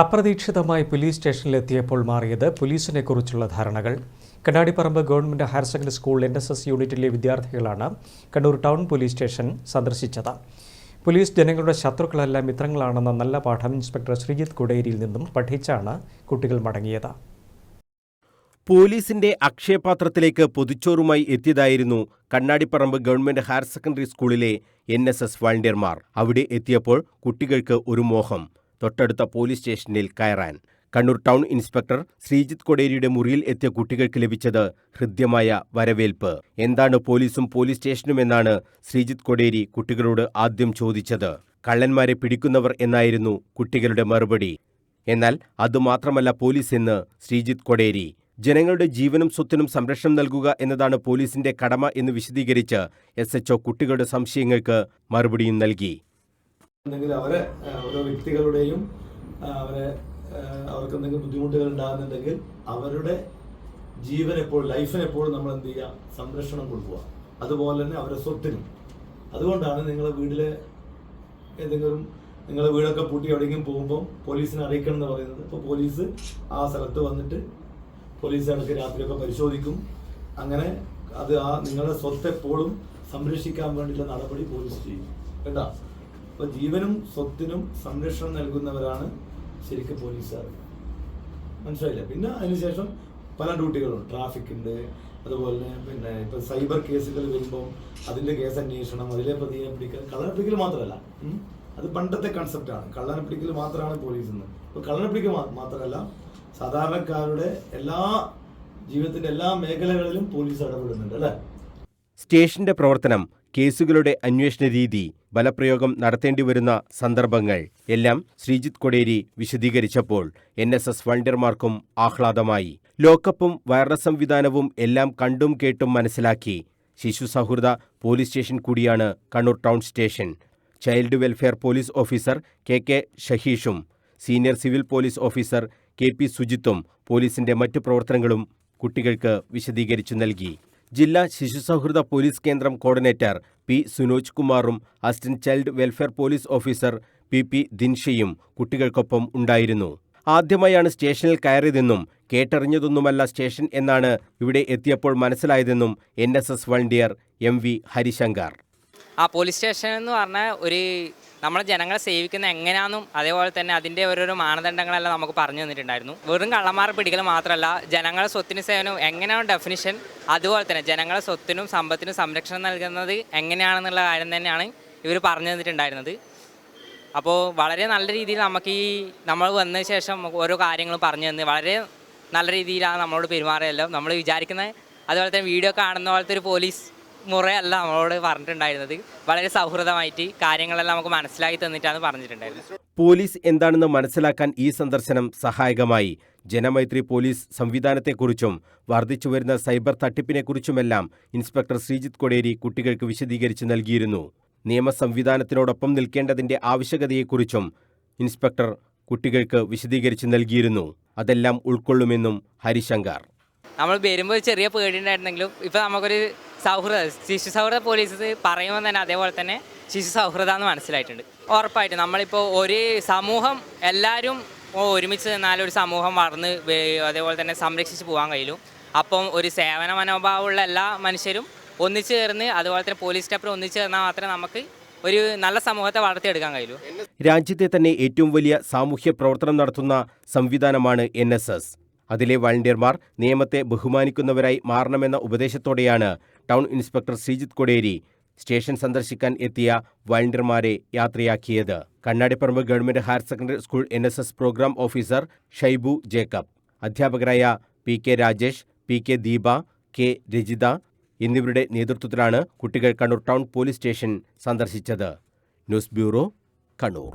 അപ്രതീക്ഷിതമായി പോലീസ് സ്റ്റേഷനിലെത്തിയപ്പോൾ മാറിയത് പോലീസിനെക്കുറിച്ചുള്ള ധാരണകൾ. Kannadiparamba government higher secondary school NSS യൂണിറ്റിലെ വിദ്യാർത്ഥികളാണ് കണ്ണൂർ ടൗൺ പോലീസ് സ്റ്റേഷൻ സന്ദർശിച്ചത്. പോലീസ് ജനങ്ങളുടെ ശത്രുക്കളല്ല മിത്രങ്ങളാണെന്ന നല്ല പാഠം ഇൻസ്പെക്ടർ ശ്രീജിത്ത് കൊടേരിയിൽ നിന്നും പഠിച്ചാണ് കുട്ടികൾ മടങ്ങിയത്. പോലീസിന്റെ അക്ഷയപാത്രത്തിലേക്ക് പൊതിച്ചോറുമായി എത്തിയതായിരുന്നു കണ്ണാടിപ്പറമ്പ് ഗവൺമെന്റ് ഹയർ സെക്കൻഡറി സ്കൂളിലെ NSS വളണ്ടിയർമാർ. അവിടെ എത്തിയപ്പോൾ കുട്ടികൾക്ക് ഒരു മോഹം, തൊട്ടടുത്ത പോലീസ് സ്റ്റേഷനിൽ കയറാൻ. കണ്ണൂർ ടൗൺ ഇൻസ്പെക്ടർ ശ്രീജിത്ത് കൊടേരിയുടെ മുറിയിൽ എത്തിയ കുട്ടികൾക്ക് ലഭിച്ചത് ഹൃദ്യമായ വരവേൽപ്പ്. എന്താണ് പോലീസും പോലീസ് സ്റ്റേഷനുമെന്നാണ് ശ്രീജിത്ത് കൊടേരി കുട്ടികളോട് ആദ്യം ചോദിച്ചത്. കള്ളന്മാരെ പിടിക്കുന്നവർ എന്നായിരുന്നു കുട്ടികളുടെ മറുപടി. എന്നാൽ അതുമാത്രമല്ല പോലീസ് എന്ന് ശ്രീജിത്ത് കൊടേരി. ജനങ്ങളുടെ ജീവനും സ്വത്തിനും സംരക്ഷണം നൽകുക എന്നതാണ് പോലീസിന്റെ കടമ എന്ന് വിശദീകരിച്ച് SHO കുട്ടികളുടെ സംശയങ്ങൾക്ക് മറുപടിയും നൽകി. അവരെ ഓരോ വ്യക്തികളുടെയും അവർക്ക് എന്തെങ്കിലും ബുദ്ധിമുട്ടുകൾ ഉണ്ടാകുന്നുണ്ടെങ്കിൽ അവരുടെ ജീവനെപ്പോഴും ലൈഫിനെപ്പോഴും നമ്മൾ എന്ത് ചെയ്യുക, സംരക്ഷണം കൊടുക്കുക. അതുപോലെ തന്നെ അവരുടെ സ്വത്തിനും. അതുകൊണ്ടാണ് നിങ്ങളെ വീട്ടിലെ ഏതെങ്കിലും നിങ്ങളെ വീടൊക്കെ പൂട്ടി എവിടെയെങ്കിലും പോകുമ്പോൾ പോലീസിനെ അറിയിക്കണം എന്ന് പറയുന്നത്. ഇപ്പോൾ പോലീസ് ആ സ്ഥലത്ത് വന്നിട്ട് പോലീസ് ഇടയ്ക്ക് രാത്രിയൊക്കെ പരിശോധിക്കും. അങ്ങനെ അത് നിങ്ങളുടെ സ്വത്ത് എപ്പോഴും സംരക്ഷിക്കാൻ വേണ്ടിയുള്ള നടപടി പോലീസ് ചെയ്യും കേട്ടോ. അപ്പോൾ ജീവനും സ്വത്തിനും സംരക്ഷണം നൽകുന്നവരാണ് ശരിക്കും പോലീസുകാർ, മനസ്സിലായില്ല. പിന്നെ അതിനുശേഷം പല ഡ്യൂട്ടികളുണ്ട്, ട്രാഫിക്കുണ്ട്, അതുപോലെ പിന്നെ ഇപ്പം സൈബർ കേസുകൾ വരുമ്പോൾ അതിൻ്റെ കേസ് അന്വേഷണം, അതിലെ പ്രതിയെ പിടിക്കൽ. കള്ളനെ പിടിക്കൽ മാത്രമല്ല, അത് പണ്ടത്തെ കൺസെപ്റ്റാണ്. കള്ളനെ പിടിക്കൽ മാത്രമാണ് പോലീസ് എന്ന്. ഇപ്പോൾ കള്ളനെ പിടിക്കൽ മാത്രമല്ല, സാധാരണക്കാരുടെ എല്ലാ ജീവിതത്തിൻ്റെ എല്ലാ മേഖലകളിലും പോലീസ് ഇടപെടുന്നുണ്ട് അല്ലേ. സ്റ്റേഷന്റെ പ്രവർത്തനം, കേസുകളുടെ അന്വേഷണ രീതി, ബലപ്രയോഗം നടത്തേണ്ടി വരുന്ന സന്ദർഭങ്ങൾ എല്ലാം ശ്രീജിത്ത് കൊടേരി വിശദീകരിച്ചപ്പോൾ NSS വളണ്ടിയർമാർക്കും ആഹ്ലാദമായി. ലോക്കപ്പും വയർലെസ് സംവിധാനവും എല്ലാം കണ്ടും കേട്ടും മനസ്സിലാക്കി. ശിശു സൗഹൃദ പോലീസ് സ്റ്റേഷൻ കൂടിയാണ് Kannur town station. Child welfare police officer KK ഷഹീഷും senior civil police officer KP സുജിത്തും പോലീസിന്റെ മറ്റു പ്രവർത്തനങ്ങളും കുട്ടികൾക്ക് വിശദീകരിച്ചു നൽകി. ജില്ലാ ശിശുസൗഹൃദ പോലീസ് കേന്ദ്രം കോർഡിനേറ്റർ P സുനോജ് കുമാറും assistant child welfare police officer PP ദിൻഷയും കുട്ടികൾക്കൊപ്പം ഉണ്ടായിരുന്നു. ആദ്യമായാണ് സ്റ്റേഷനിൽ കയറിയതെന്നും കേട്ടറിഞ്ഞതൊന്നുമല്ല സ്റ്റേഷൻ എന്നാണ് ഇവിടെ എത്തിയപ്പോൾ മനസ്സിലായതെന്നും NSS volunteer MV Harishankar. Police station എന്ന് പറഞ്ഞാൽ നമ്മൾ ജനങ്ങളെ സേവിക്കുന്ന എങ്ങനെയാണെന്നും അതേപോലെ തന്നെ അതിൻ്റെ ഓരോരോ മാനദണ്ഡങ്ങളെല്ലാം നമുക്ക് പറഞ്ഞു തന്നിട്ടുണ്ടായിരുന്നു. വെറും കള്ളന്മാരെ പിടിക്കൽ മാത്രമല്ല, ജനങ്ങളുടെ സ്വത്തിന് സേവനം എങ്ങനെയാണ് ഡെഫിനിഷൻ, അതുപോലെ തന്നെ ജനങ്ങളുടെ സ്വത്തിനും സമ്പത്തിനും സംരക്ഷണം നൽകുന്നത് എങ്ങനെയാണെന്നുള്ള കാര്യം തന്നെയാണ് ഇവർ പറഞ്ഞു തന്നിട്ടുണ്ടായിരുന്നത്. അപ്പോൾ വളരെ നല്ല രീതിയിൽ നമ്മൾ വന്ന ശേഷം ഓരോ കാര്യങ്ങളും പറഞ്ഞു തന്ന് വളരെ നല്ല രീതിയിലാണ് നമ്മളോട് പെരുമാറിയല്ലോ. നമ്മൾ വിചാരിക്കുന്നത് അതുപോലെ തന്നെ വീഡിയോ കാണുന്ന പോലത്തെ ഒരു പോലീസ് മുറയല്ല നമ്മളോട് പറഞ്ഞിട്ടുണ്ടായിരുന്നത്. വളരെ സൗഹൃദമായിട്ട് കാര്യങ്ങളെല്ലാം നമുക്ക് മനസ്സിലാക്കി തന്നിട്ടാണ് പറഞ്ഞിട്ടുണ്ടായിരുന്നത്. പോലീസ് എന്താണെന്ന് മനസ്സിലാക്കാൻ ഈ സന്ദർശനം സഹായകമായി. ജനമൈത്രി പോലീസ് സംവിധാനത്തെക്കുറിച്ചും വർദ്ധിച്ചുവരുന്ന സൈബർ തട്ടിപ്പിനെക്കുറിച്ചുമെല്ലാം ഇൻസ്പെക്ടർ ശ്രീജിത്ത് കൊടേരി കുട്ടികൾക്ക് വിശദീകരിച്ച് നൽകിയിരുന്നു. നിയമ സംവിധാനത്തിനോടൊപ്പം നിൽക്കേണ്ടതിന്റെ ആവശ്യകതയെക്കുറിച്ചും ഇൻസ്പെക്ടർ കുട്ടികൾക്ക് വിശദീകരിച്ച് നൽകിയിരുന്നു. അതെല്ലാം ഉൾക്കൊള്ളുമെന്നും ഹരിശങ്കർ. നമ്മൾ വരുമ്പോൾ ചെറിയ പേടിയുണ്ടായിരുന്നെങ്കിലും ഇപ്പോൾ നമുക്കൊരു ശിശു സൗഹൃദ പോലീസ് പറയുമ്പോൾ തന്നെ അതേപോലെ തന്നെ ശിശു സൗഹൃദമെന്ന് മനസ്സിലായിട്ടുണ്ട്. ഉറപ്പായിട്ട് നമ്മളിപ്പോൾ ഒരു സമൂഹം എല്ലാവരും ഒരുമിച്ച് നിന്നാലും ഒരു സമൂഹം വളർന്ന് അതേപോലെ തന്നെ സംരക്ഷിച്ച് പോകാൻ കഴിയും. അപ്പം ഒരു സേവന മനോഭാവമുള്ള എല്ലാ മനുഷ്യരും ഒന്നിച്ചു ചേർന്ന് അതുപോലെ തന്നെ പോലീസ് സ്റ്റേഷനിൽ ഒന്നിച്ചു ചേർന്നാൽ മാത്രമേ നമുക്ക് ഒരു നല്ല സമൂഹത്തെ വളർത്തിയെടുക്കാൻ കഴിയൂ. രാജ്യത്തെ തന്നെ ഏറ്റവും വലിയ സാമൂഹ്യ പ്രവർത്തനം നടത്തുന്ന സംവിധാനമാണ് NSS. അതിലെ വളണ്ടിയർമാർ നിയമത്തെ ബഹുമാനിക്കുന്നവരായി മാറണമെന്ന ഉപദേശത്തോടെയാണ് town inspector Sreejith Koderi station സന്ദർശിക്കാൻ എത്തിയ വളണ്ടിയർമാരെ യാത്രയാക്കിയത്. Kannadiparamba government higher secondary school NSS programme officer Shaibu Jacob, അധ്യാപകരായ PK Rajesh, PK Deepa, K Rajitha എന്നിവരുടെ നേതൃത്വത്തിലാണ് കുട്ടികൾ കണ്ണൂർ ടൗൺ പോലീസ് സ്റ്റേഷൻ സന്ദർശിച്ചത്. News bureau, Kannur.